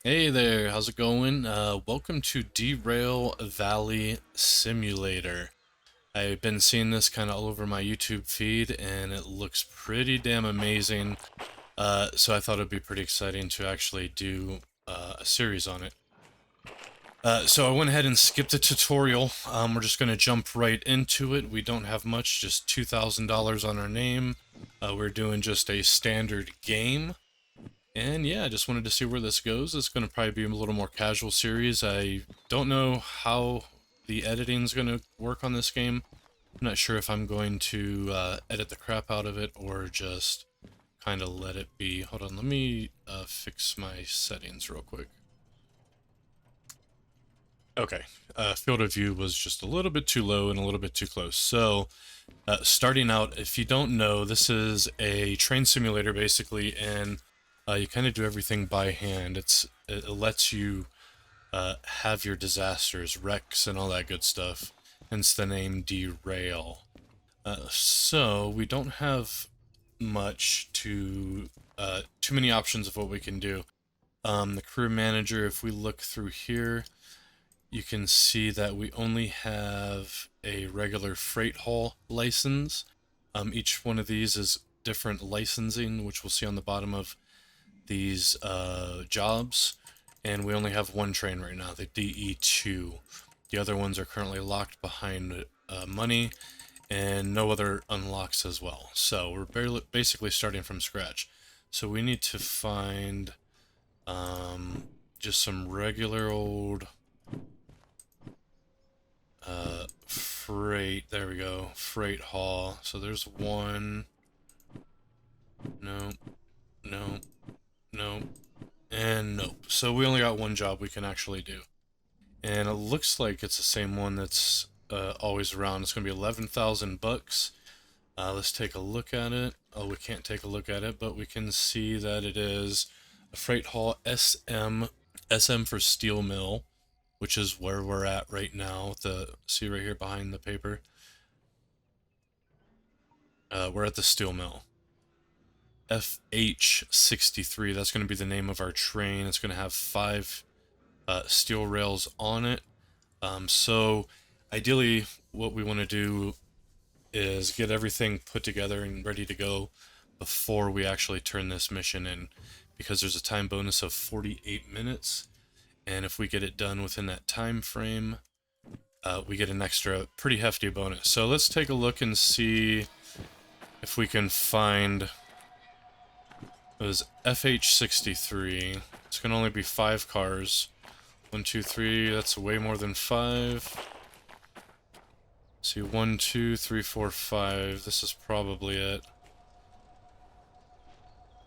Hey there, how's it going? Welcome to Derail Valley Simulator. I've been seeing this kind of all over my YouTube feed, and it looks pretty damn amazing. So I thought it'd be pretty exciting to actually do a series on it. So I went ahead and skipped the tutorial. We're just going to jump right into it. We don't have much, just $2,000 on our name. We're doing just a standard game. And yeah, I just wanted to see where this goes. It's going to probably be a little more casual series. I don't know how the editing is going to work on this game. I'm not sure if I'm going to edit the crap out of it or just kind of let it be. Hold on, let me fix my settings real quick. Okay, field of view was just a little bit too low and a little bit too close. So, starting out, if you don't know, this is a train simulator basically, and you kind of do everything by hand. It lets you have your disasters, wrecks, and all that good stuff. Hence the name Derail. So we don't have much too many options of what we can do. The crew manager, if we look through here, you can see that we only have a regular freight haul license. Each one of these is different licensing, which we'll see on the bottom of these jobs, and we only have one train right now, the DE2. The other ones are currently locked behind money, and no other unlocks as well. So we're basically starting from scratch. So we need to find just some regular old freight. There we go, freight haul. So there's one. No, no, no, and nope. So we only got one job we can actually do. And it looks like it's the same one that's always around. It's going to be 11,000 bucks. Let's take a look at it. Oh, we can't take a look at it, but we can see that it is a freight haul SM for steel mill, which is where we're at right now. See right here behind the paper. We're at the steel mill. FH63, that's going to be the name of our train. It's going to have 5 steel rails on it. So ideally what we want to do is get everything put together and ready to go before we actually turn this mission in, because there's a time bonus of 48 minutes, and if we get it done within that time frame, we get an extra pretty hefty bonus. So let's take a look and see if we can find. It was FH63. It's gonna only be 5 cars. 1, 2, 3, that's way more than 5. See, 1, 2, 3, 4, 5. This is probably it.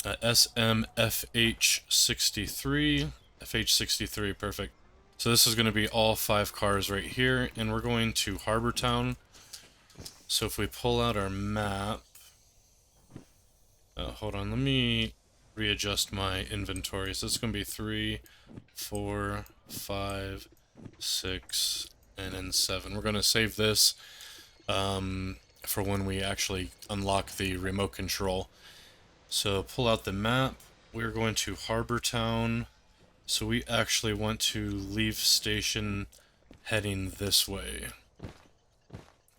SMFH63. FH63, perfect. So this is going to be all 5 cars right here, and we're going to Harbor Town. So if we pull out our map... hold on, let me readjust my inventory. So it's going to be 3, 4, 5, 6, and then 7. We're going to save this for when we actually unlock the remote control. So pull out the map. We're going to Harbor Town. So we actually want to leave station heading this way.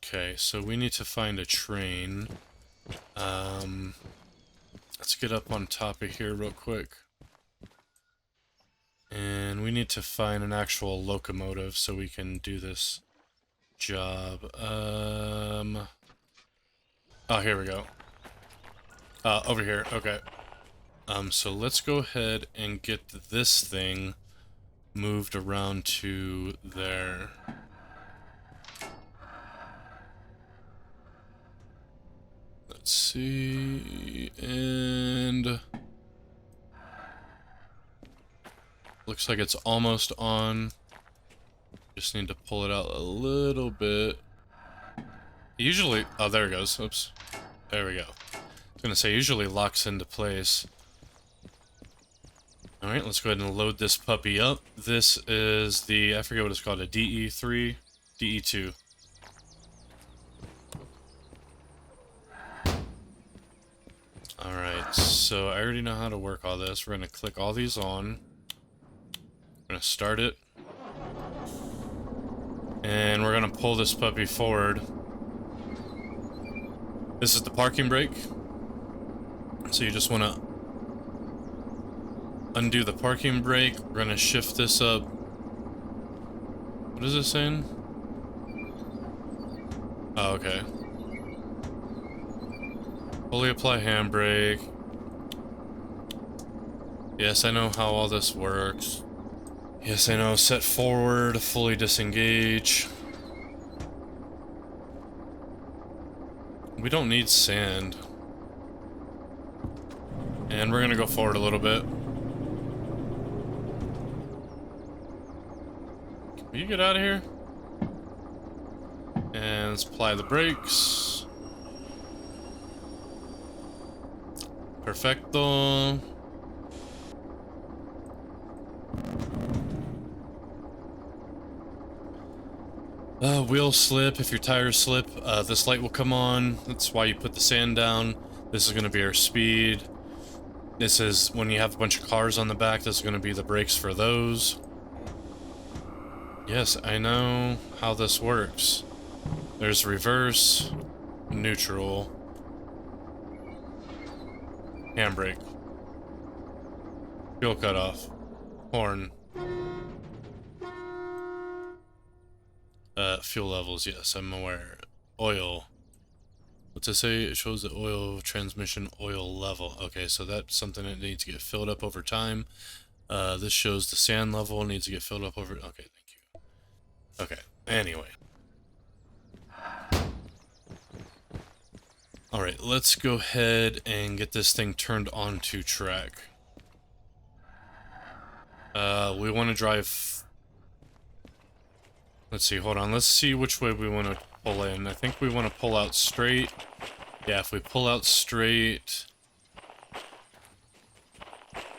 Okay, so we need to find a train. Let's get up on top of here real quick. And we need to find an actual locomotive so we can do this job. Oh, here we go. Over here, okay. So let's go ahead and get this thing moved around to there. Let's see, and looks like it's almost on. Just need to pull it out a little bit. Usually, oh, there it goes. Oops. There we go. I was gonna say, usually locks into place. Alright, let's go ahead and load this puppy up. This is the, I forget what it's called, a DE3, DE2. Alright, so I already know how to work all this. We're gonna click all these on. We're gonna start it. And we're gonna pull this puppy forward. This is the parking brake. So you just wanna undo the parking brake. We're gonna shift this up. What is this saying? Oh, okay. Fully apply handbrake. Yes, I know how all this works. Yes, I know. Set forward, fully disengage. We don't need sand. And we're gonna go forward a little bit. Can you get out of here? And let's apply the brakes. Perfecto. Wheel slip. If your tires slip, this light will come on. That's why you put the sand down. This is going to be our speed. This is when you have a bunch of cars on the back. This is going to be the brakes for those. Yes, I know how this works. There's reverse, neutral, handbrake, fuel cutoff, horn. Fuel levels, yes, I'm aware. Oil. What's it say? It shows the oil transmission oil level. Okay, so that's something that needs to get filled up over time. This shows the sand level needs to get filled up over... Okay, thank you. Okay, anyway. Alright, let's go ahead and get this thing turned onto track. We want to drive... Let's see, hold on. Let's see which way we want to pull in. I think we want to pull out straight. Yeah, if we pull out straight...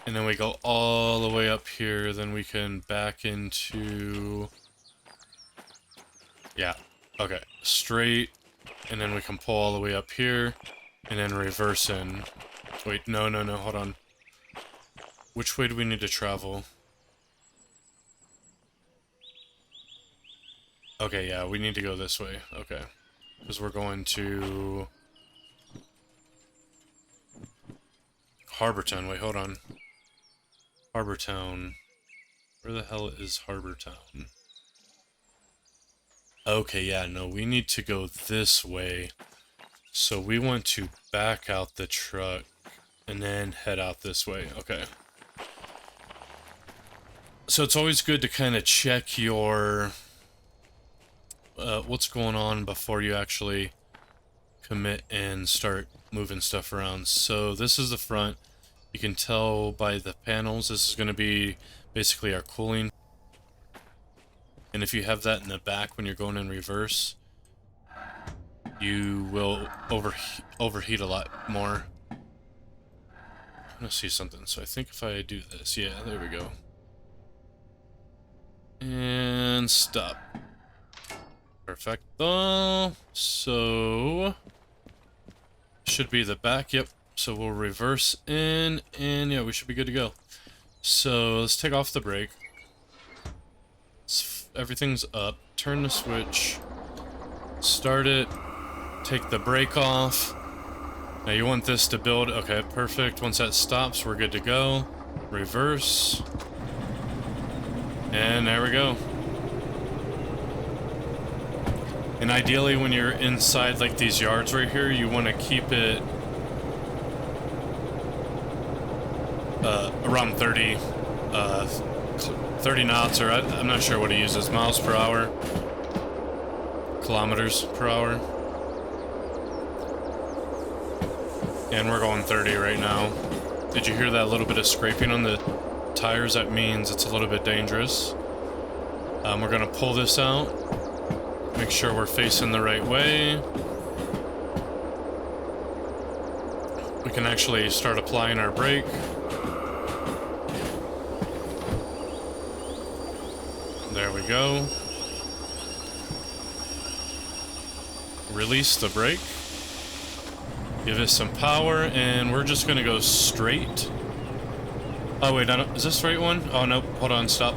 And then we go all the way up here, then we can back into... Yeah, okay. Straight, and then we can pull all the way up here, and then reverse in. Wait, no, hold on. Which way do we need to travel? Okay, yeah, we need to go this way. Okay. Because we're going to... Harbortown. Wait, hold on. Harbortown. Where the hell is Harbortown? Okay, yeah, no, we need to go this way. So we want to back out the truck and then head out this way. Okay. So it's always good to kind of check your... what's going on before you actually commit and start moving stuff around. So this is the front. You can tell by the panels, this is going to be basically our cooling. And if you have that in the back when you're going in reverse, you will overheat a lot more. I'm going to see something. So I think if I do this, yeah, there we go. And stop. Perfecto. So should be the back. Yep. So we'll reverse in, and yeah, we should be good to go. So let's take off the brake. Everything's up. Turn the switch. Start it. Take the brake off. Now you want this to build. Okay, perfect. Once that stops, we're good to go. Reverse. And there we go. And ideally, when you're inside like these yards right here, you want to keep it around 30 knots, or I'm not sure what it uses, miles per hour, kilometers per hour. And we're going 30 right now. Did you hear that little bit of scraping on the tires? That means it's a little bit dangerous. We're gonna pull this out. Make sure we're facing the right way. We can actually start applying our brake. There we go. Release the brake. Give it some power, and we're just gonna go straight. Oh wait, is this the right one? Oh no, hold on, stop.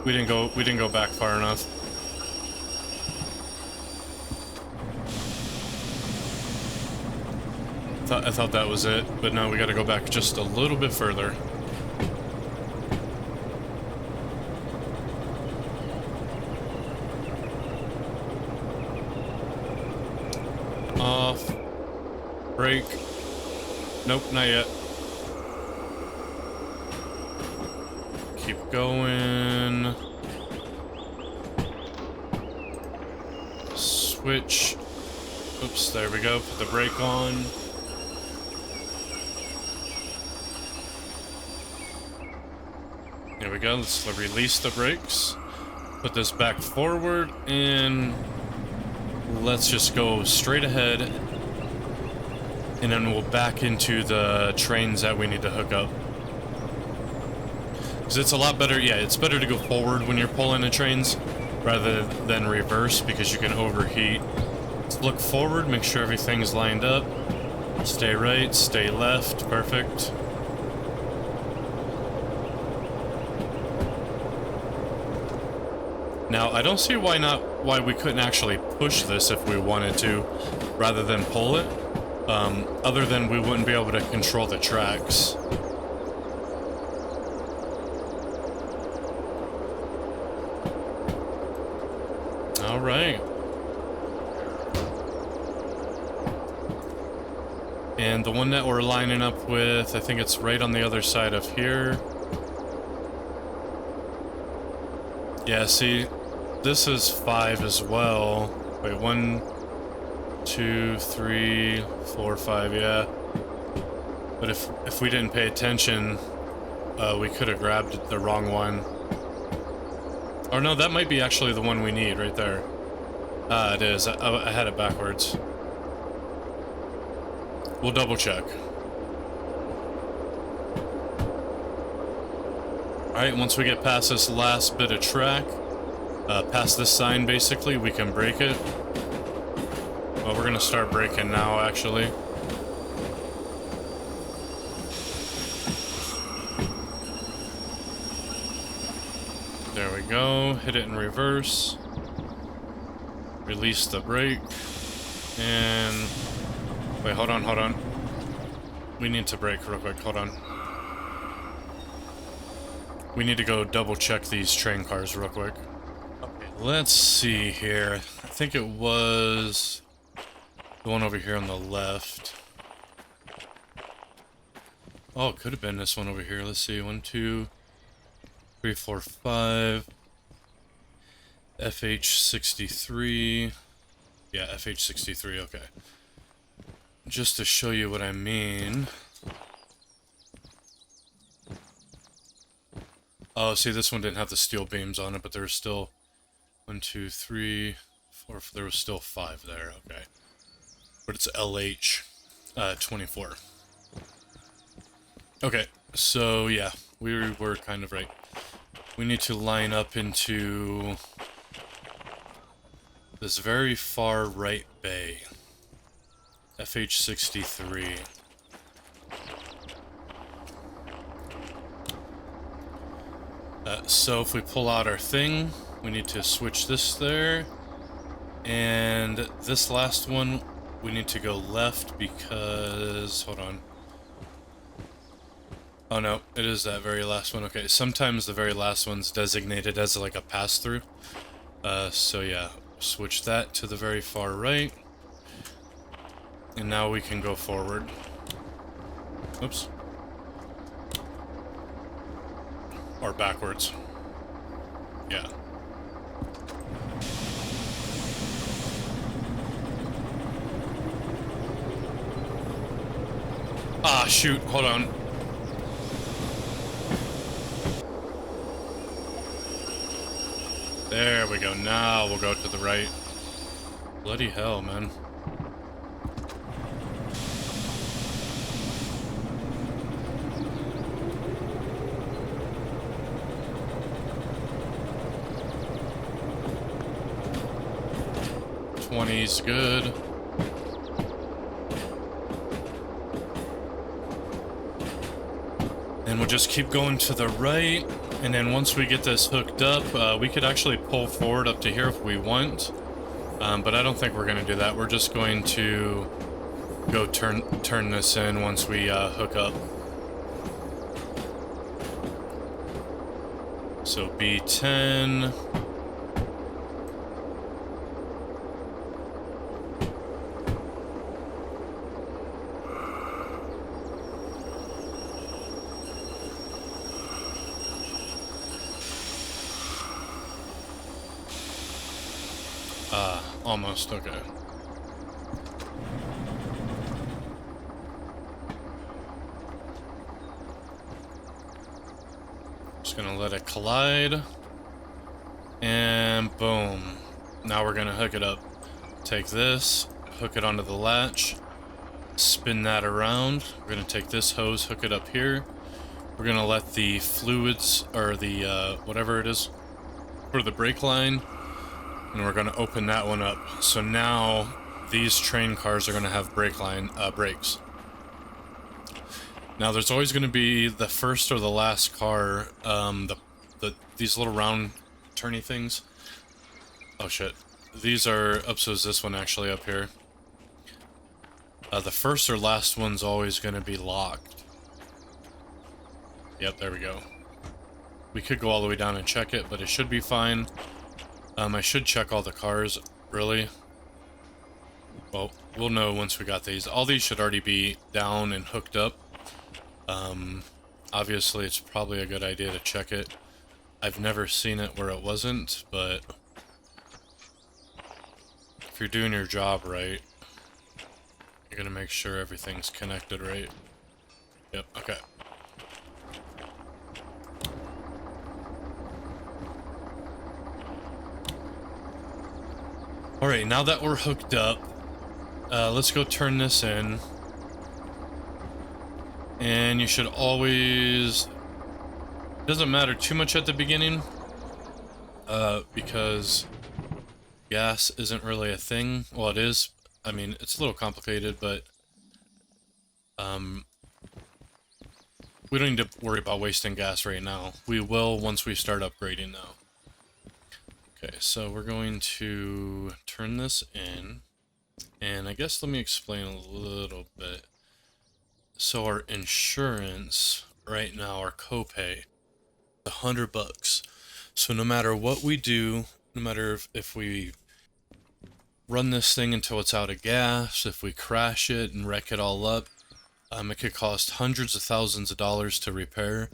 We didn't go back far enough. I thought that was it, but no, we gotta go back just a little bit further. Off. Brake. Nope, not yet. Keep going. Switch. Oops, there we go. Put the brake on. There we go. Let's release the brakes. Put this back forward, and let's just go straight ahead. And then we'll back into the trains that we need to hook up. Because it's a lot better, yeah, it's better to go forward when you're pulling the trains rather than reverse, because you can overheat. Let's look forward, make sure everything's lined up. Stay right, stay left, perfect. Now, I don't see why we couldn't actually push this if we wanted to, rather than pull it. Other than we wouldn't be able to control the tracks. All right. And the one that we're lining up with, I think it's right on the other side of here. Yeah, see, this is 5 as well. Wait, 1, 2, 3, 4, 5, yeah. But if we didn't pay attention, we could have grabbed the wrong one. Or no, that might be actually the one we need right there. Ah, it is. I had it backwards. We'll double check. Alright, once we get past this last bit of track, past this sign basically, we can break it. Well, we're gonna start braking now, actually. There we go. Hit it in reverse. Release the brake. And... wait, hold on. We need to brake real quick, hold on. We need to go double check these train cars real quick. Okay, let's see here. I think it was the one over here on the left. Oh, it could have been this one over here. Let's see. 1, 2, 3, 4, 5. FH63. Yeah, FH63, okay. Just to show you what I mean. Oh, see, this one didn't have the steel beams on it, but there's still 1, 2, 3, 4. There was still 5 there. Okay, but it's LH 24. Okay, so yeah, we were kind of right. We need to line up into this very far right bay. FH63. So if we pull out our thing, we need to switch this there. And this last one, we need to go left because... hold on. Oh no, it is that very last one. Okay, sometimes the very last one's designated as like a pass-through. So yeah, switch that to the very far right. And now we can go forward. Oops. Or backwards. Yeah. Ah, shoot. Hold on. There we go. Now we'll go to the right. Bloody hell, man. Is good. And we'll just keep going to the right, and then once we get this hooked up, we could actually pull forward up to here if we want. But I don't think we're going to do that. We're just going to go turn this in once we hook up. So B10. Almost, okay. Just gonna let it collide. And boom. Now we're gonna hook it up. Take this, hook it onto the latch, spin that around. We're gonna take this hose, hook it up here. We're gonna let the fluids, or the, whatever it is, for the brake line, and we're gonna open that one up. So now these train cars are gonna have brakes. Now there's always gonna be the first or the last car, these little round turny things. Oh shit. These are up, so is this one actually up here? The first or last one's always gonna be locked. Yep, there we go. We could go all the way down and check it, but it should be fine. I should check all the cars, really. Well, we'll know once we got these. All these should already be down and hooked up. Obviously, it's probably a good idea to check it. I've never seen it where it wasn't, but if you're doing your job right, you're gonna make sure everything's connected right. Yep, okay. Alright, now that we're hooked up, let's go turn this in. And you should always... Doesn't matter too much at the beginning, because gas isn't really a thing. Well, it is. I mean, it's a little complicated, but we don't need to worry about wasting gas right now. We will once we start upgrading, though. Okay, so we're going to turn this in, and I guess let me explain a little bit. So our insurance right now, our copay, $100. So no matter what we do, no matter if we run this thing until it's out of gas, if we crash it and wreck it all up, it could cost hundreds of thousands of dollars to repair.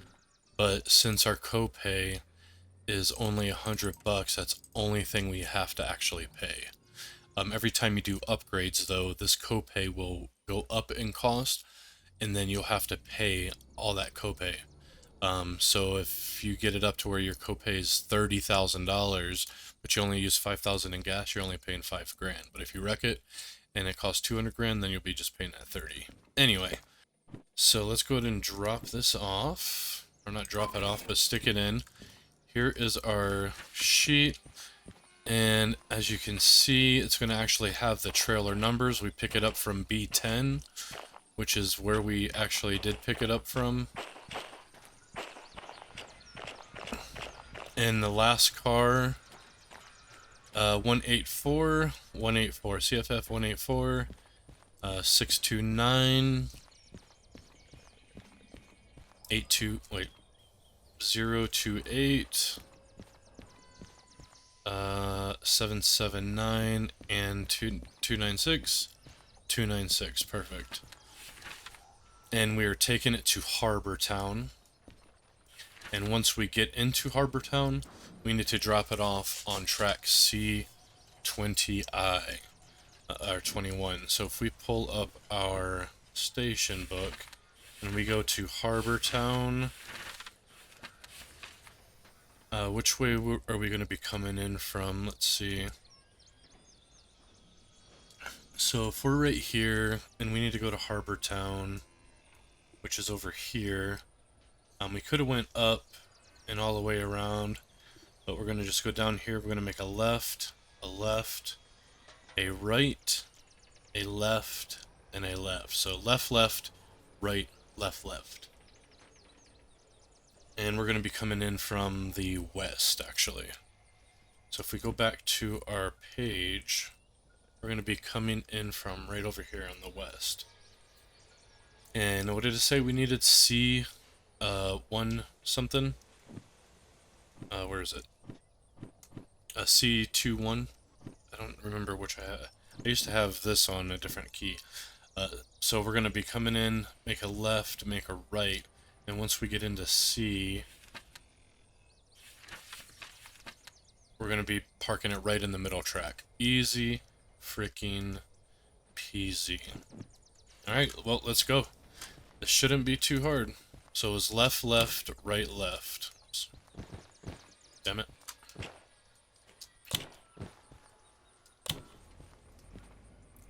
But since our copay is only $100, that's the only thing we have to actually pay. Every time you do upgrades, though, this copay will go up in cost, and then you'll have to pay all that copay. So if you get it up to where your copay is $30,000, but you only use $5,000 in gas, you're only paying $5,000. But if you wreck it and it costs $200,000, then you'll be just paying that $30,000. Anyway, so let's go ahead and drop this off, or not drop it off, but stick it in. Here is our sheet, and as you can see, it's going to actually have the trailer numbers. We pick it up from B10, which is where we actually did pick it up from. And the last car, 184, CFF 184, 629, 028, 779, and 296, perfect. And we are taking it to Harbor Town. And once we get into Harbor Town, we need to drop it off on track C20I, or 21. So if we pull up our station book and we go to Harbor Town, which way are we going to be coming in from? Let's see. So if we're right here and we need to go to Harbor Town, which is over here, we could have went up and all the way around, but we're going to just go down here. We're going to make a left, a right, a left, and a left. So left, left, right, left, left. And we're going to be coming in from the west, actually. So if we go back to our page, we're going to be coming in from right over here on the west. And what did it say? We needed C1 something? Where is it? C21? I don't remember which I had. I used to have this on a different key. So we're going to be coming in, make a left, make a right, and once we get into C, we're going to be parking it right in the middle track. Easy freaking peasy. Alright, well, let's go. This shouldn't be too hard. So it's left, left, right, left. Damn it.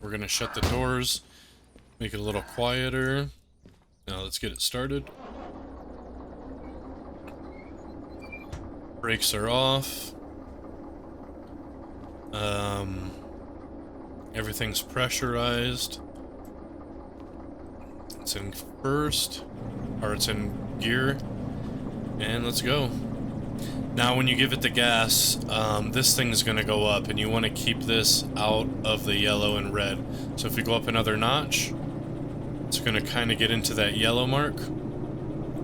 We're going to shut the doors, make it a little quieter. Now let's get it started. Brakes are off. Everything's pressurized. It's in first, or it's in gear, and let's go. Now when you give it the gas, this thing's gonna go up, and you want to keep this out of the yellow and red. So if you go up another notch, it's gonna kind of get into that yellow mark,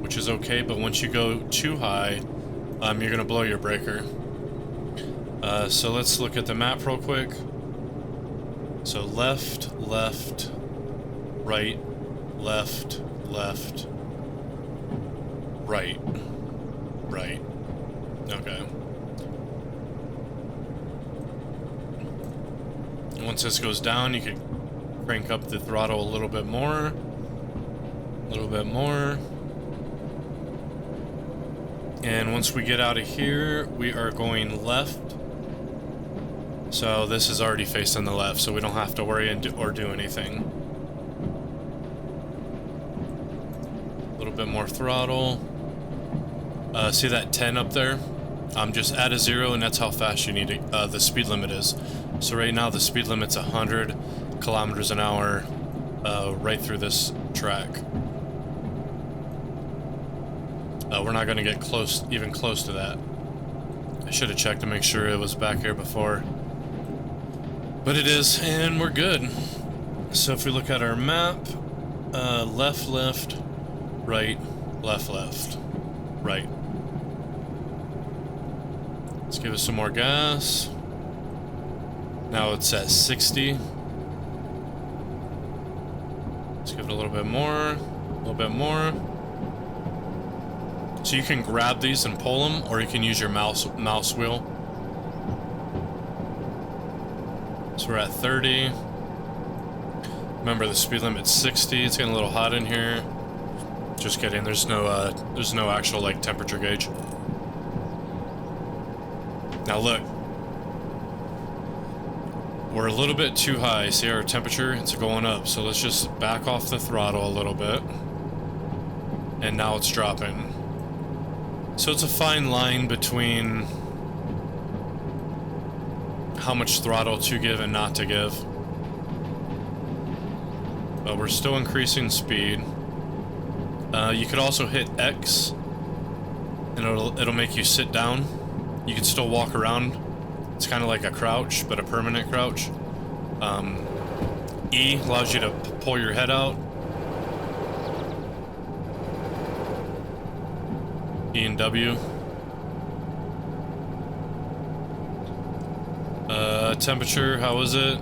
which is okay, but once you go too high, you're gonna blow your breaker. So let's look at the map real quick. So left, left, right, left, left, right, right. Okay. Once this goes down, you can crank up the throttle a little bit more. A little bit more. And once we get out of here, we are going left. So this is already facing the left, so we don't have to worry or do anything. A little bit more throttle. See that 10 up there? Just add a 0, and that's how fast you need to, the speed limit is. So right now the speed limit's 100 kilometers an hour right through this track. We're not going to get even close to that. I should have checked to make sure it was back here before. But it is, and we're good. So if we look at our map, left, left, right, left, left, right. Let's give it some more gas. Now it's at 60. Let's give it a little bit more, a little bit more. So you can grab these and pull them, or you can use your mouse wheel. So we're at 30. Remember the speed limit's 60. It's getting a little hot in here. Just kidding. There's no actual like temperature gauge. Now look. We're a little bit too high. See our temperature? It's going up. So let's just back off the throttle a little bit. And now it's dropping. So it's a fine line between how much throttle to give and not to give. But we're still increasing speed. You could also hit X, and it'll make you sit down. You can still walk around. It's kind of like a crouch, but a permanent crouch. E allows you to pull your head out. E and W. Temperature, how is it?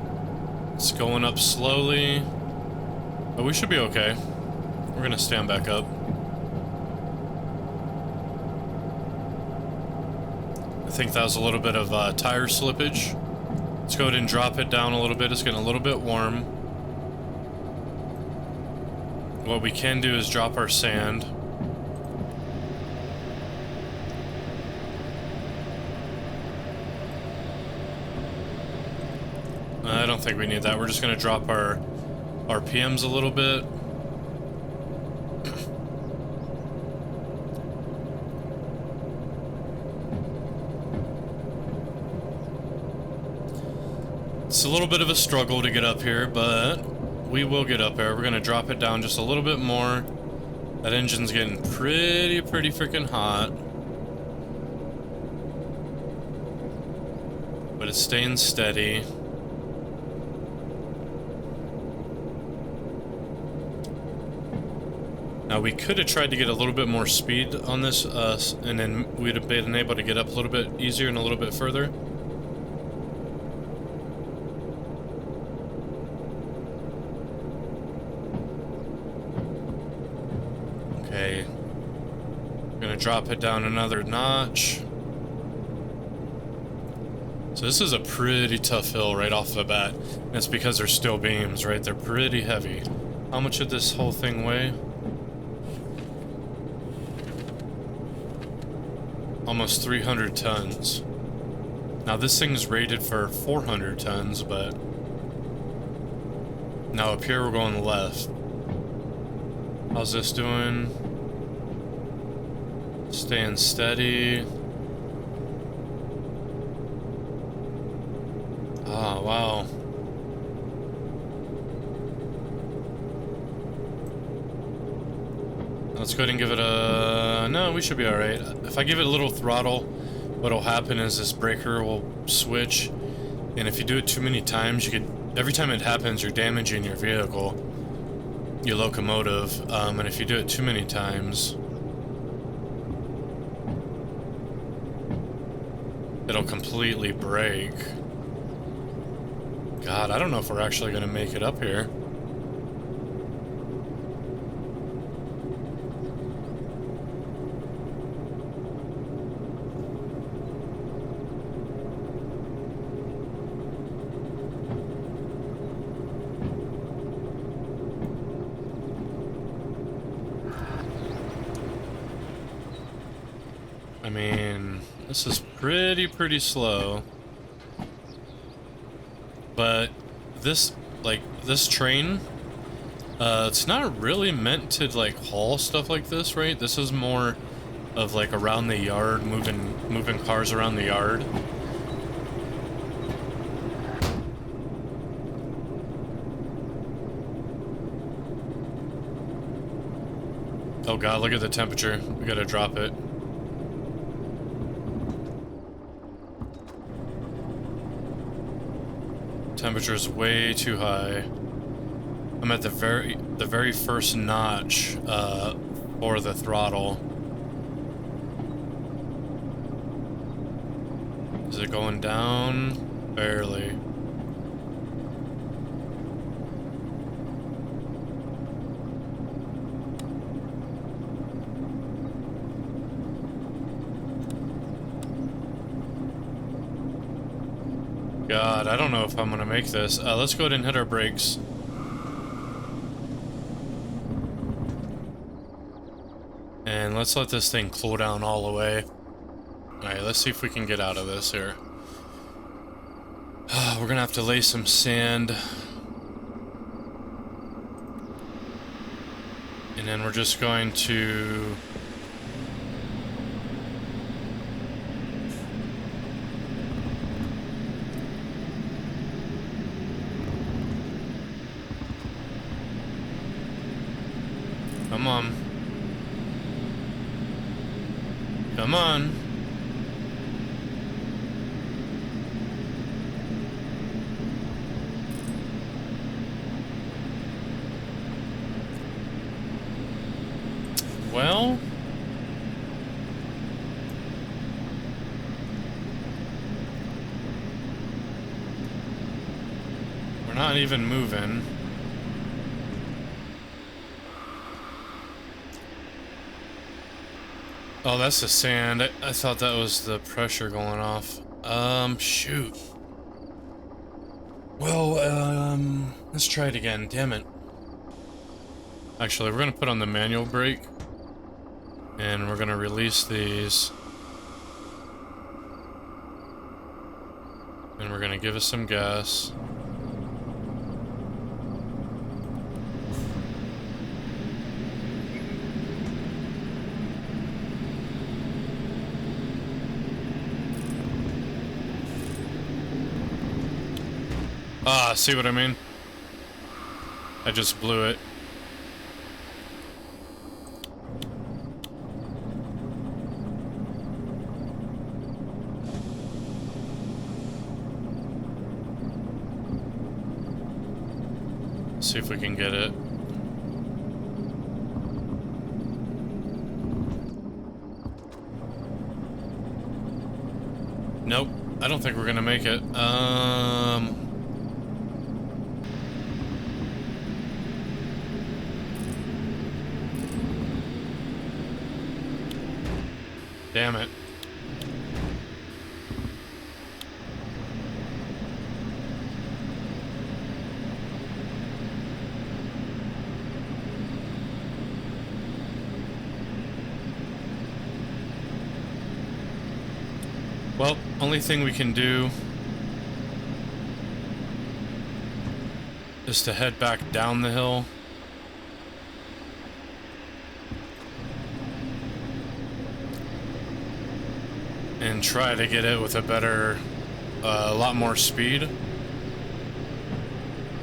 It's going up slowly. But we should be okay. We're gonna stand back up. I think that was a little bit of tire slippage. Let's go ahead and drop it down a little bit. It's getting a little bit warm. What we can do is drop our sand. I don't think we need that. We're just going to drop our RPMs a little bit. It's a little bit of a struggle to get up here, but we will get up there. We're going to drop it down just a little bit more. That engine's getting pretty freaking hot. But it's staying steady. Now we could have tried to get a little bit more speed on this, and then we'd have been able to get up a little bit easier and a little bit further. Okay. Gonna drop it down another notch. So this is a pretty tough hill right off the bat. And it's because they're steel beams, right? They're pretty heavy. How much did this whole thing weigh? Almost 300 tons. Now this thing's rated for 400 tons, but now up here we're going left. How's this doing? Staying steady. Ah, wow. Let's go ahead and give it a... No, we should be alright. If I give it a little throttle, what'll happen is this breaker will switch. And if you do it too many times, you could... Every time it happens, you're damaging your vehicle, your locomotive. And if you do it too many times, it'll completely break. God, I don't know if we're actually going to make it up here. I mean, this is pretty slow. But this, this train, it's not really meant to, haul stuff like this, right? This is more of, around the yard, moving cars around the yard. Oh god, look at the temperature. We gotta drop it. Temperature's way too high. I'm at the very first notch for the throttle. Is it going down? Barely. God, I don't know if I'm gonna make this. Let's go ahead and hit our brakes. And let's let this thing cool down all the way. Alright, let's see if we can get out of this here. We're gonna have to lay some sand. And then we're just going to... Come on. Come on. Well... We're not even moving. Oh, that's the sand. I thought that was the pressure going off. Shoot. Well, let's try it again. Damn it. Actually, we're gonna put on the manual brake. And we're gonna release these. And we're gonna give us some gas. Ah, see what I mean? I just blew it. See if we can get it. Nope, I don't think we're gonna make it. Damn it. Well, only thing we can do is to head back down the hill. And try to get it with a better, a lot more speed.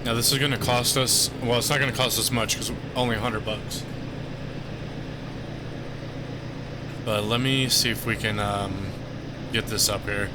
Now this is going to cost us, well, it's not going to cost us much because only $100. But let me see if we can get this up here.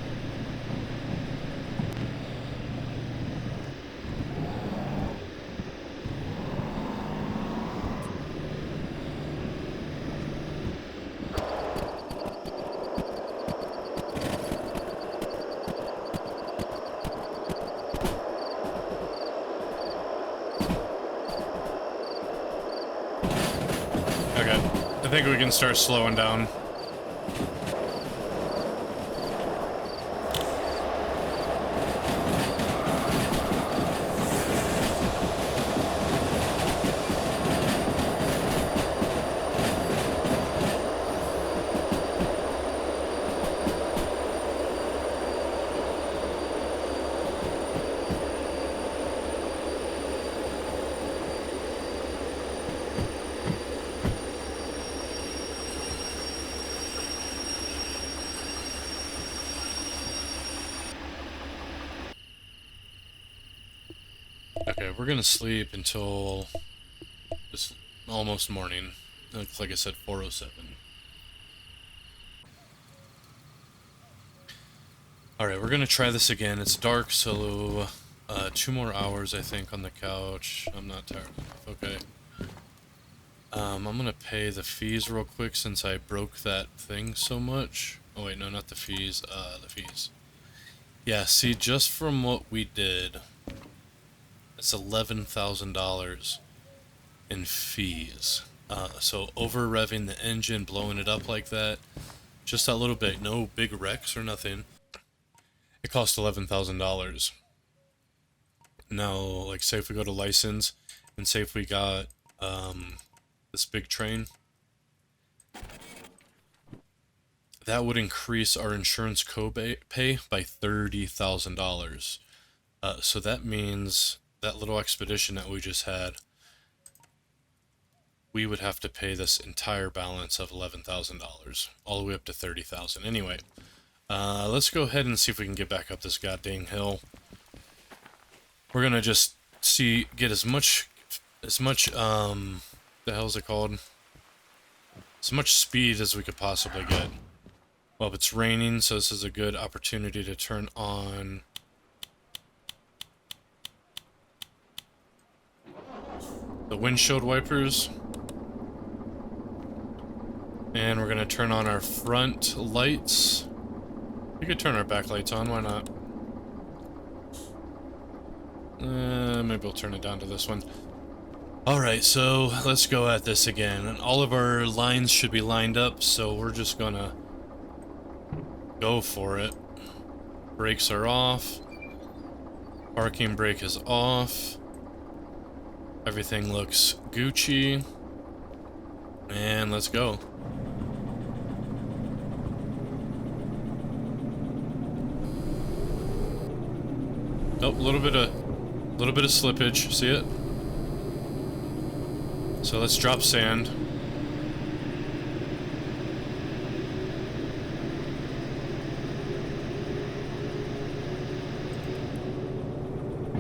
Okay, I think we can start slowing down. Okay, we're gonna sleep until it's almost morning. Like I said, 4:07. Alright, we're gonna try this again. It's dark, so 2 more hours, I think, on the couch. I'm not tired enough. Okay. I'm gonna pay the fees real quick since I broke that thing so much. Oh wait, no, not the fees. The fees. Yeah, see, just from what we did, it's $11,000 in fees. So over revving the engine, blowing it up like that, just that little bit, no big wrecks or nothing. It cost $11,000. Now, like, say if we go to license, and say if we got this big train, that would increase our insurance co-pay by $30,000. So that means that little expedition that we just had, we would have to pay this entire balance of $11,000, all the way up to $30,000. Anyway, let's go ahead and see if we can get back up this goddamn hill. We're gonna just get as much, the hell's it called? As much speed as we could possibly get. Well, it's raining, so this is a good opportunity to turn on the windshield wipers. And we're gonna turn on our front lights. We could turn our back lights on, why not? Maybe we'll turn it down to this one. Alright, so let's go at this again. And all of our lines should be lined up, so we're just gonna go for it. Brakes are off. Parking brake is off. Everything looks Gucci. And let's go. Oh, a little bit of slippage. See it? So let's drop sand.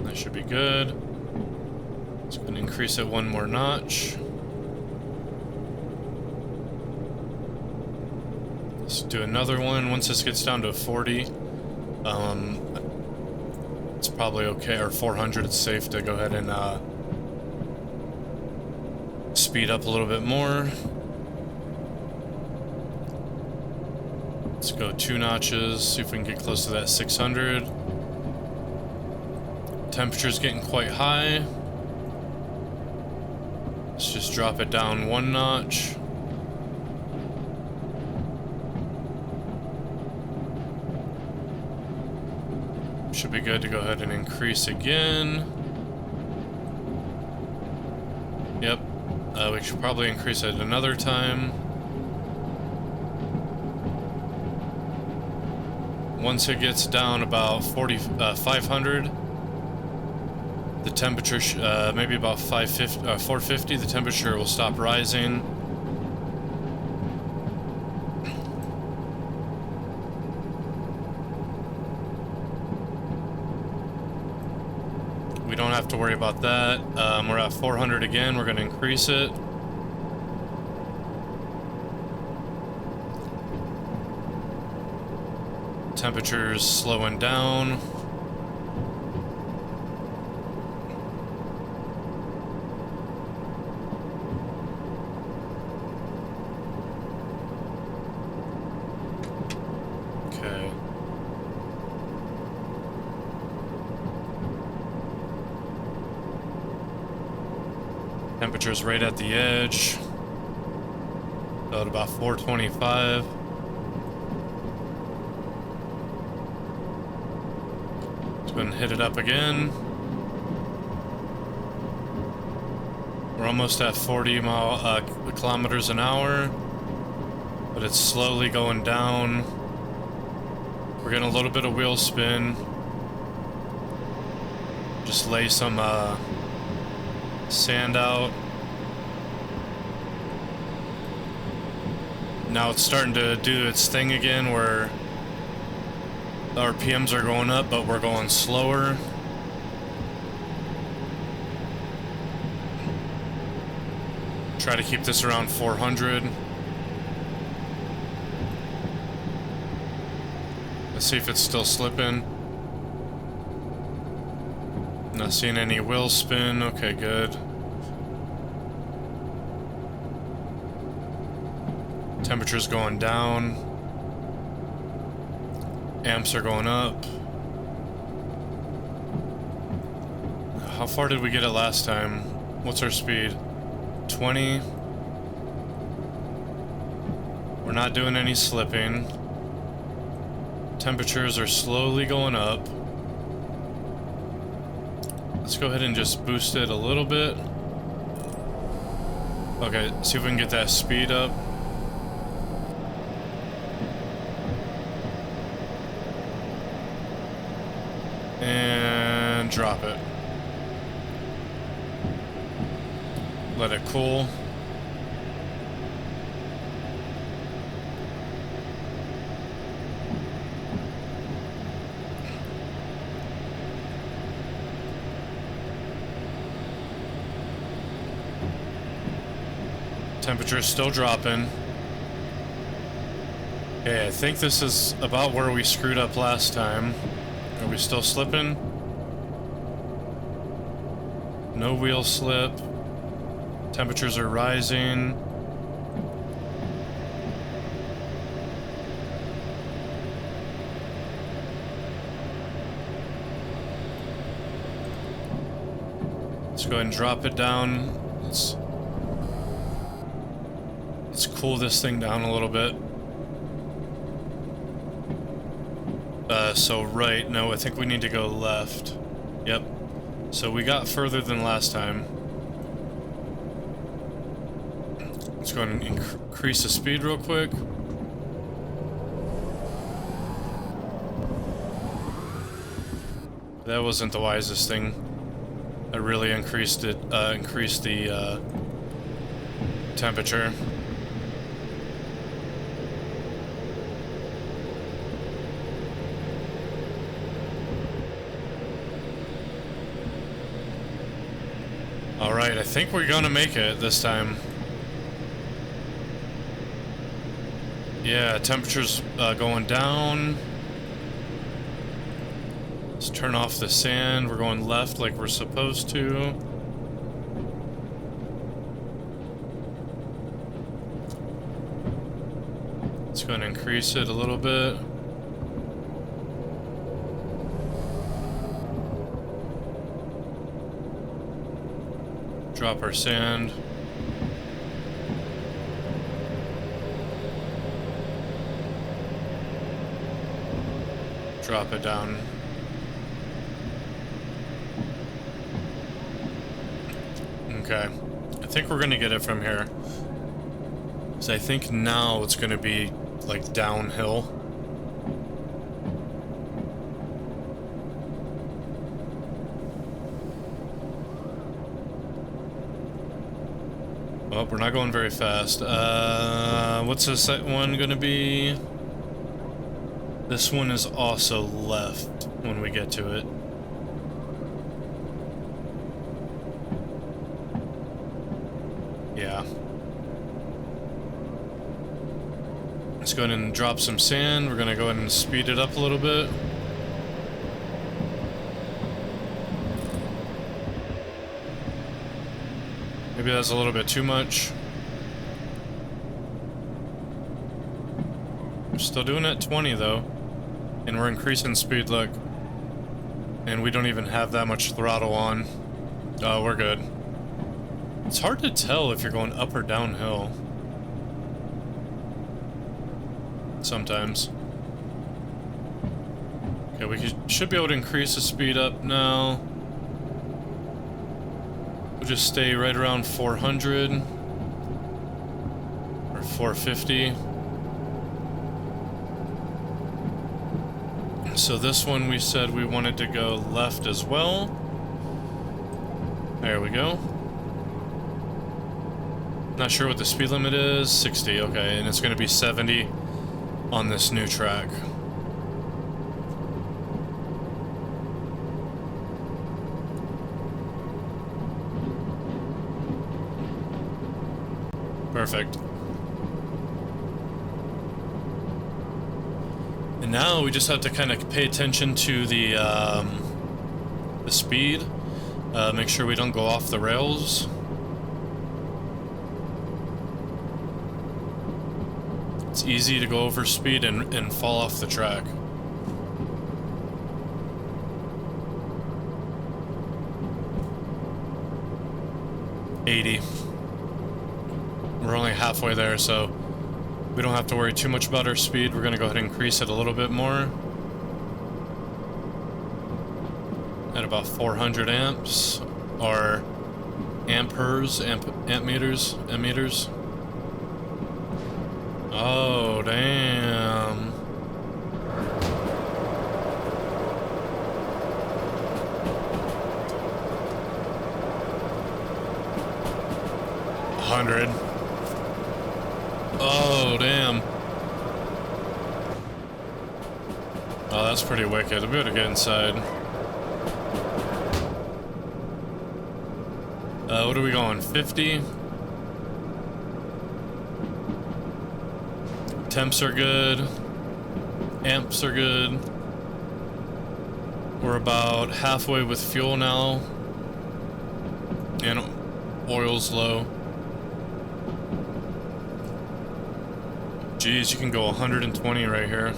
That should be good. It's going to increase it one more notch. Let's do another one. Once this gets down to 40, it's probably okay, or 400, it's safe to go ahead and Speed up a little bit more. Let's go 2 notches, see if we can get close to that 600. Temperature's getting quite high. Let's just drop it down 1 notch. Should be good to go ahead and increase again. Yep. We should probably increase it another time. Once it gets down about 500, the temperature, maybe about 450, the temperature will stop rising. We don't have to worry about that. We're at 400 again. We're going to increase it. Temperature's slowing down. Okay. Temperature's right at the edge. At about 425. Go ahead and hit it up again. We're almost at 40 kilometers an hour, but it's slowly going down. We're getting a little bit of wheel spin. Just lay some sand out. Now it's starting to do its thing again where the RPMs are going up, but we're going slower. Try to keep this around 400. Let's see if it's still slipping. Not seeing any wheel spin. Okay, good. Temperature's going down. Amps are going up. How far did we get it last time? What's our speed? 20. We're not doing any slipping. Temperatures are slowly going up. Let's go ahead and just boost it a little bit. Okay, see if we can get that speed up. And drop it. Let it cool. Temperature is still dropping. Okay, I think this is about where we screwed up last time. Are we still slipping? No wheel slip. Temperatures are rising. Let's go ahead and drop it down. Let's cool this thing down a little bit. So right, no, I think we need to go left. Yep. So we got further than last time. Let's go ahead and increase the speed real quick. That wasn't the wisest thing. I really increased the temperature. Alright, I think we're gonna make it this time. Yeah, temperature's going down. Let's turn off the sand. We're going left like we're supposed to. Let's go and increase it a little bit. Drop our sand. Drop it down. Okay. I think we're gonna get it from here. So I think now it's gonna be like downhill. Well, we're not going very fast. What's this one gonna be? This one is also left when we get to it. Yeah. Let's go ahead and drop some sand. We're gonna go ahead and speed it up a little bit. Maybe that's a little bit too much. We're still doing it at 20 though. And we're increasing speed, look. And we don't even have that much throttle on. Oh, we're good. It's hard to tell if you're going up or downhill. Sometimes. Okay, we should be able to increase the speed up now. We'll just stay right around 400. Or 450. So this one we said we wanted to go left as well. There we go. Not sure what the speed limit is. 60, okay, and it's going to be 70 on this new track. Perfect. And now we just have to kind of pay attention to the speed. Make sure we don't go off the rails. It's easy to go over speed and fall off the track. $80. We're only halfway there, so we don't have to worry too much about our speed. We're going to go ahead and increase it a little bit more. At about 400 amps, or amperes, amp meters. Oh, damn. $100. Oh, damn. Oh, that's pretty wicked. I'll be able to get inside. What are we going? 50? Temps are good. Amps are good. We're about halfway with fuel now. And oil's low. Geez, you can go 120 right here.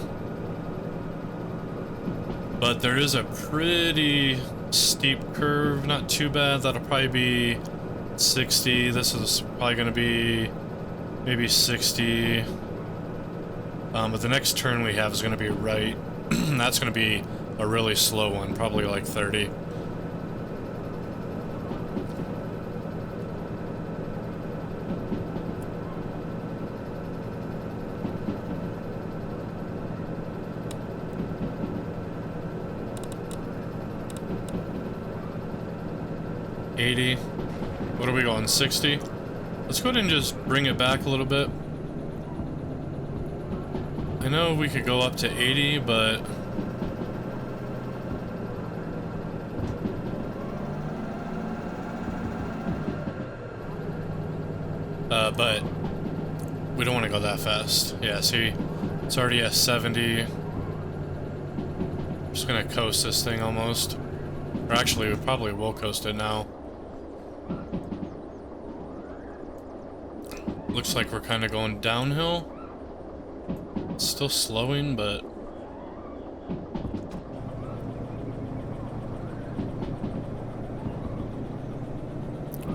But there is a pretty steep curve, not too bad. That'll probably be 60. This is probably going to be maybe 60. But the next turn we have is going to be right. That's going to be a really slow one, probably like 30. $80. What are we going? 60? Let's go ahead and just bring it back a little bit. I know we could go up to 80, but we don't want to go that fast. Yeah, see, it's already at 70. I'm just gonna coast this thing almost. Or actually, we probably will coast it now. Looks like we're kind of going downhill. It's still slowing, but...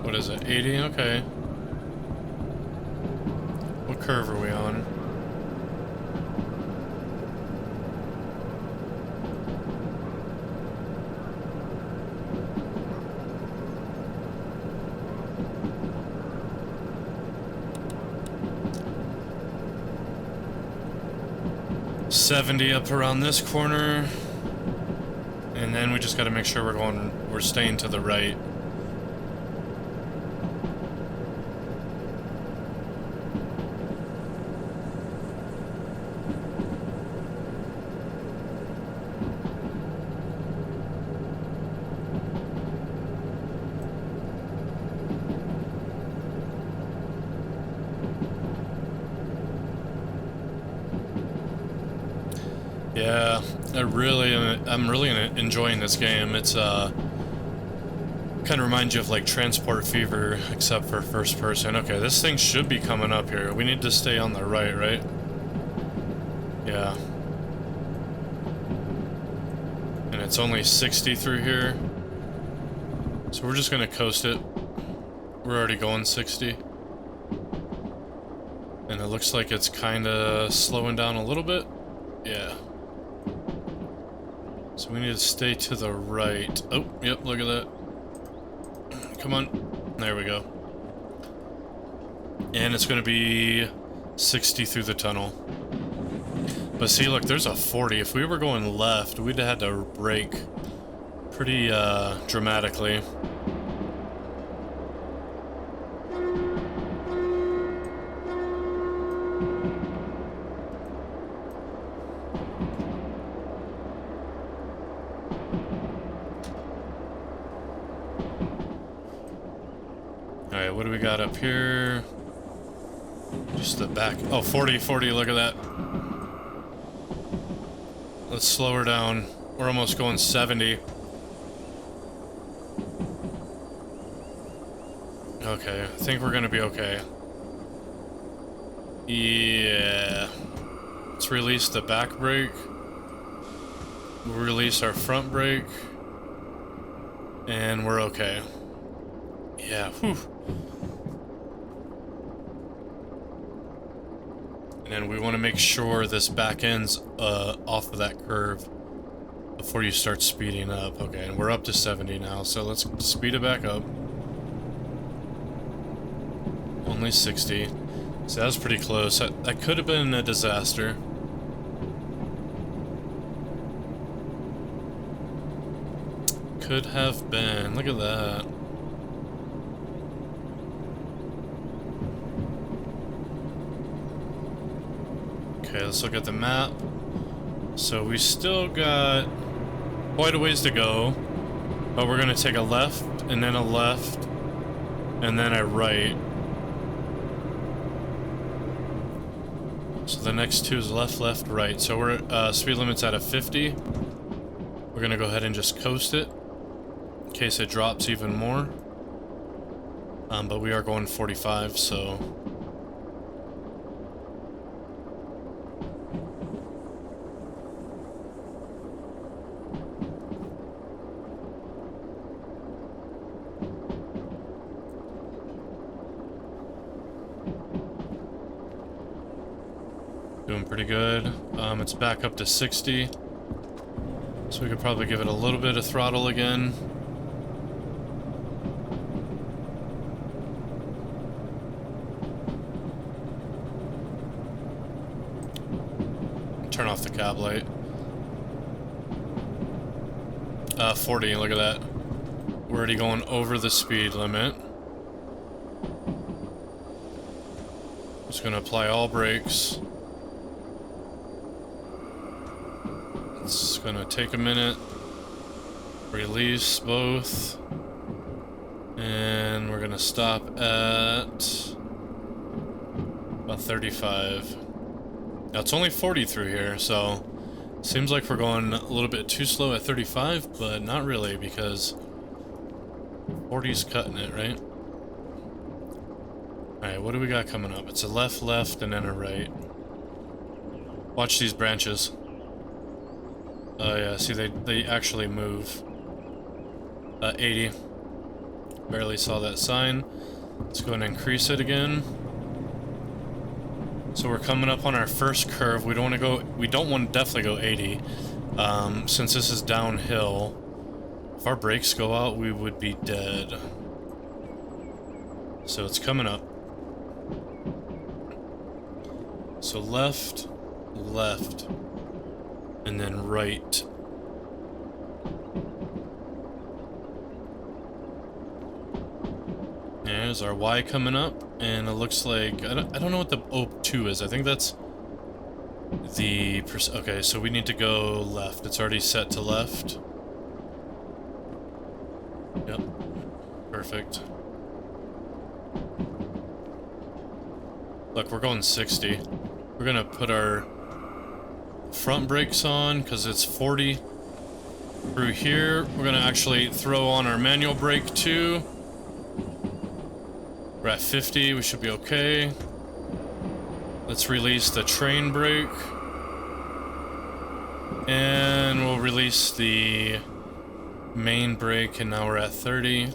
What is it, 80? Okay. What curve are we on? $70 up around this corner. And then we just gotta make sure we're staying to the right. Yeah, I'm really enjoying this game. It's kind of reminds you of like Transport Fever, except for first person. Okay, this thing should be coming up here. We need to stay on the right, right? Yeah. And it's only 60 through here. So we're just gonna coast it. We're already going 60. And it looks like it's kind of slowing down a little bit. Yeah. So we need to stay to the right. Oh, yep, look at that. Come on. There we go. And it's going to be 60 through the tunnel. But see, look, there's a 40. If we were going left, we'd have had to brake pretty dramatically. Alright, what do we got up here? Just the back. Oh, 40, 40, look at that. Let's slow her down. We're almost going 70. Okay, I think we're gonna be okay. Yeah. Let's release the back brake. We'll release our front brake. And we're okay. Yeah, whew. And we want to make sure this back end's off of that curve before you start speeding up. Okay, and we're up to 70 now, so let's speed it back up. Only 60. So that was pretty close. That could have been a disaster. Could have been. Look at that. Okay, let's look at the map. So we still got quite a ways to go, but we're gonna take a left, and then a left, and then a right. So the next two is left, left, right. So we're speed limit's at a 50. We're gonna go ahead and just coast it in case it drops even more. But we are going 45, so. Doing pretty good. It's back up to 60. So we could probably give it a little bit of throttle again. Turn off the cab light. 40, look at that. We're already going over the speed limit. Just gonna apply all brakes. It's gonna take a minute. Release both. And we're gonna stop at about 35. Now it's only 40 through here, so seems like we're going a little bit too slow at 35, but not really, because 40's cutting it, right? Alright, what do we got coming up? It's a left, left, and then a right. Watch these branches. Oh yeah, see they actually move. 80. Barely saw that sign. Let's go and increase it again. So we're coming up on our first curve. We don't want to go. We don't want to definitely go 80. Since this is downhill, if our brakes go out, we would be dead. So it's coming up. So left, left, and then right. There's our Y coming up, and it looks like I don't know what the Op2 is. I think that's the okay. So we need to go left. It's already set to left. Yep, perfect. Look, we're going 60. We're gonna put our front brakes on because it's 40 through here. We're gonna actually throw on our manual brake too. We're at 50, we should be okay. Let's release the train brake. And we'll release the main brake, and now we're at 30.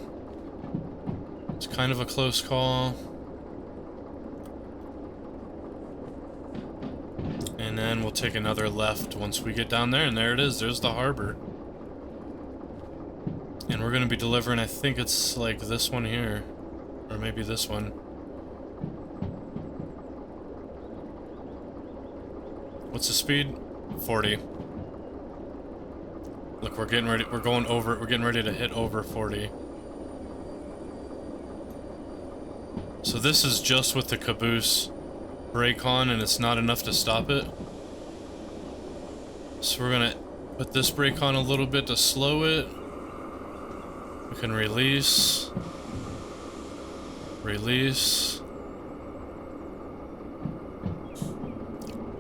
It's kind of a close call. And then we'll take another left once we get down there, and there it is, there's the harbor. And we're gonna be delivering, I think it's like this one here. Or maybe this one. What's the speed? 40. Look, we're getting ready, we're getting ready to hit over 40. So this is just with the caboose brake on, and it's not enough to stop it. So we're gonna put this brake on a little bit to slow it. We can release. Release.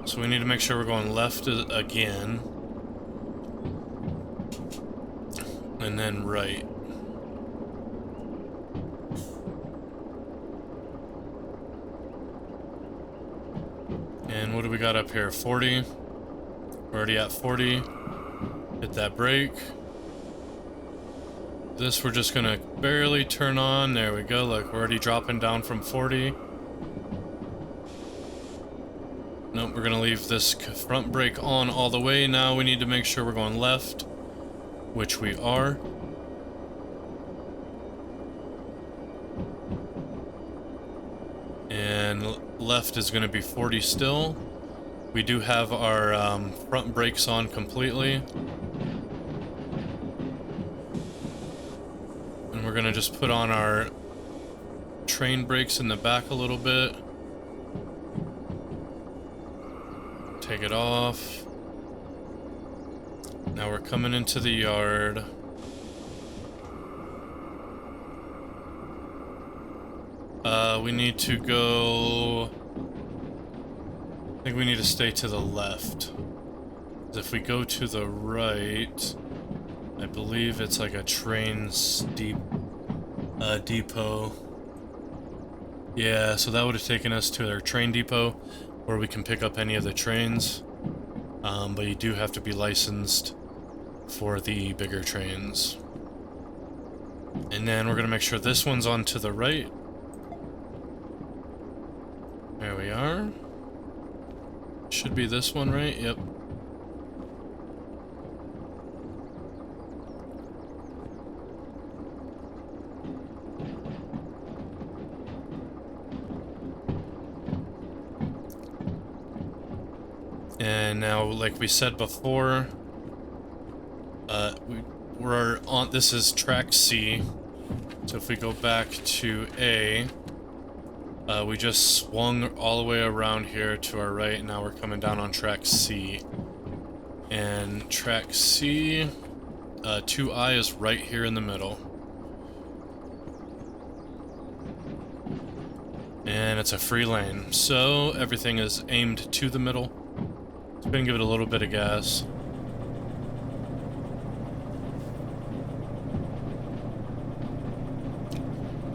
So we need to make sure we're going left again. And then right. And what do we got up here? 40. We're already at 40. Hit that brake. This we're just gonna barely turn on. There we go. Look, we're already dropping down from 40. Nope, we're gonna leave this front brake on all the way. Now we need to make sure we're going left, which we are. And left is gonna be 40 still. We do have our front brakes on completely. And we're gonna just put on our train brakes in the back a little bit. Take it off. Now we're coming into the yard. We need to go... I think we need to stay to the left. If we go to the right, I believe it's like a train's depot. Yeah, so that would have taken us to our train depot, where we can pick up any of the trains. But you do have to be licensed for the bigger trains. And then we're gonna make sure this one's on to the right. There we are. Should be this one, right? Yep. And now, like we said before, we're on, this is track C. So if we go back to A, we just swung all the way around here to our right. Now we're coming down on track C. And track C, 2I is right here in the middle. And it's a free lane, so everything is aimed to the middle. Let's go and give it a little bit of gas.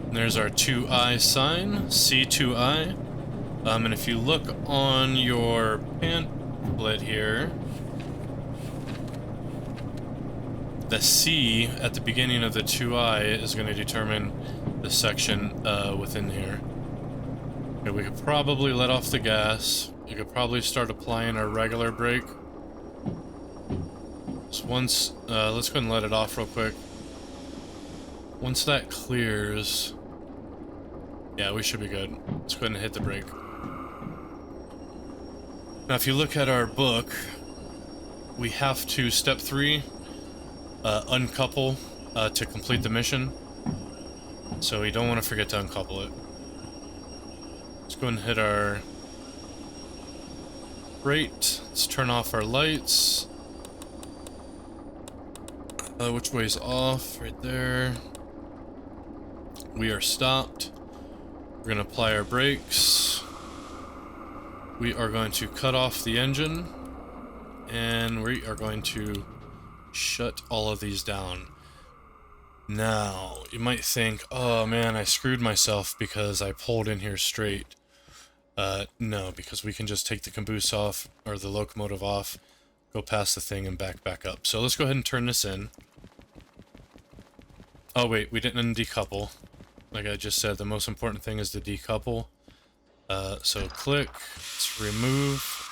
And there's our 2I sign, C2I. And if you look on your split here. The C at the beginning of the 2i is going to determine the section within here. Okay, we could probably let off the gas. You could probably start applying our regular brake. So once, let's go ahead and let it off real quick. Once that clears, yeah, we should be good. Let's go ahead and hit the brake. Now, if you look at our book, we have to, step 3, uncouple to complete the mission. So we don't want to forget to uncouple it. Let's go ahead and hit our brake. Let's turn off our lights. Which way's off? Right there. We are stopped. We're going to apply our brakes. We are going to cut off the engine. And we are going to shut all of these down. Now, you might think, oh man, I screwed myself because I pulled in here straight. No, because we can just take the caboose off, or the locomotive off, go past the thing and back up. So let's go ahead and turn this in. Oh wait, we didn't decouple. Like I just said, the most important thing is to decouple. So click, let's remove.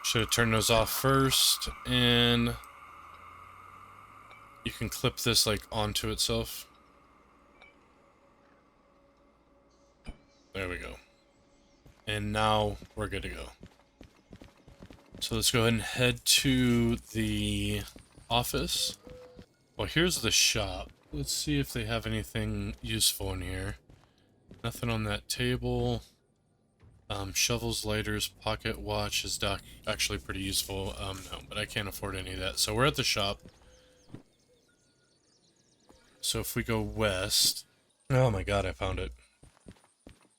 Should have turned those off first, and you can clip this like onto itself. There we go. And now we're good to go. So let's go ahead and head to the office. Well, here's the shop. Let's see if they have anything useful in here. Nothing on that table. Shovels, lighters, pocket watch is actually pretty useful. No, but I can't afford any of that. So we're at the shop. So if we go west... Oh my god, I found it.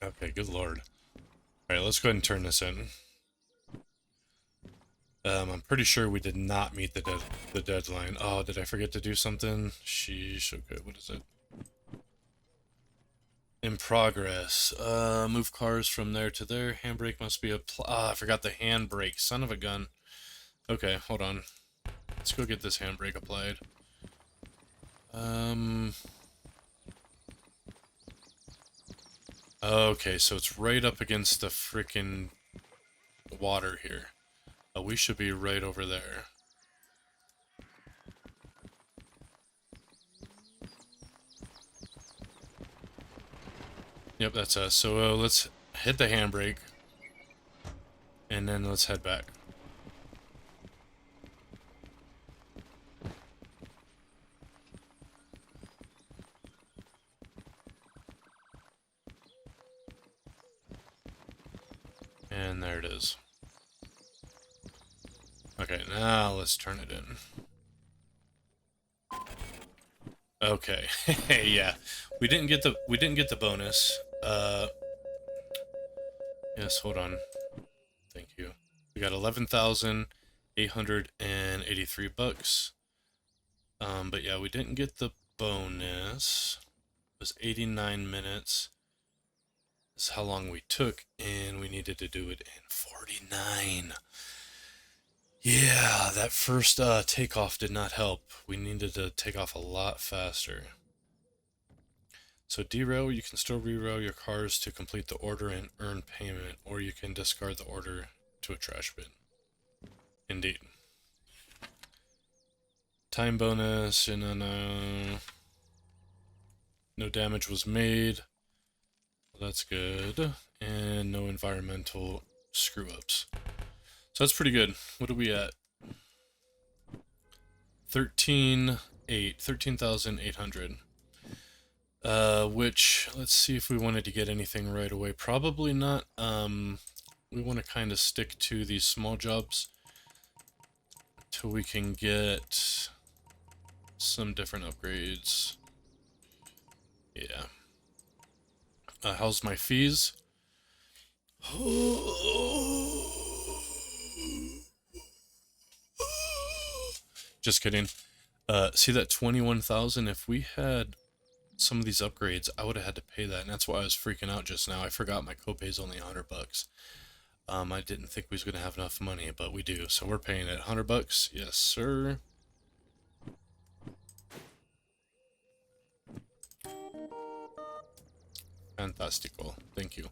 Okay, good lord. Alright, let's go ahead and turn this in. I'm pretty sure we did not meet the deadline. Oh, did I forget to do something? Sheesh, okay, what is it? In progress. Move cars from there to there. Handbrake must be applied. Ah, I forgot the handbrake. Son of a gun. Okay, hold on. Let's go get this handbrake applied. Okay, so it's right up against the frickin' water here. We should be right over there. Yep, that's us. So let's hit the handbrake. And then let's head back. And there it is. Okay, now let's turn it in. Okay, yeah, we didn't get the bonus. Yes, hold on. Thank you. We got 11,883 bucks. But yeah, we didn't get the bonus. It was 89 minutes. This is how long we took, and we needed to do it in 49. Yeah, that first takeoff did not help. We needed to take off a lot faster. So derail, you can still reroute your cars to complete the order and earn payment, or you can discard the order to a trash bin. Indeed. Time bonus, no damage was made. Well, that's good. And no environmental screw-ups. So that's pretty good. What are we at? 13,800. Which, let's see if we wanted to get anything right away. Probably not. We want to kind of stick to these small jobs till we can get some different upgrades. Yeah. How's my fees? Just kidding. See that 21,000? If we had some of these upgrades, I would have had to pay that, and that's why I was freaking out just now. I forgot my copay is only $100. I didn't think we was gonna have enough money, but we do. So we're paying it $100. Yes, sir. Fantastical. Thank you.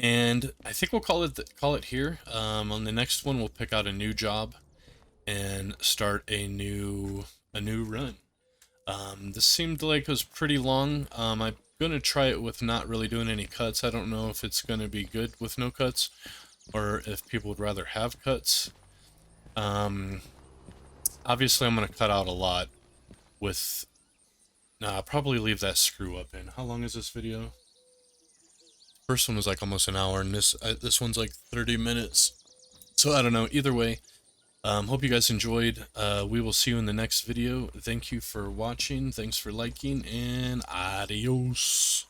And I think we'll call it here. On the next one, we'll pick out a new job and start a new run. This seemed like it was pretty long. I'm gonna try it with not really doing any cuts. I don't know if it's gonna be good with no cuts, or if people would rather have cuts. Obviously, I'm gonna cut out a lot with. Nah, I'll probably leave that screw up in. How long is this video? First one was like almost an hour, and this one's like 30 minutes. So I don't know. Either way, hope you guys enjoyed. We will see you in the next video. Thank you for watching. Thanks for liking, and adios.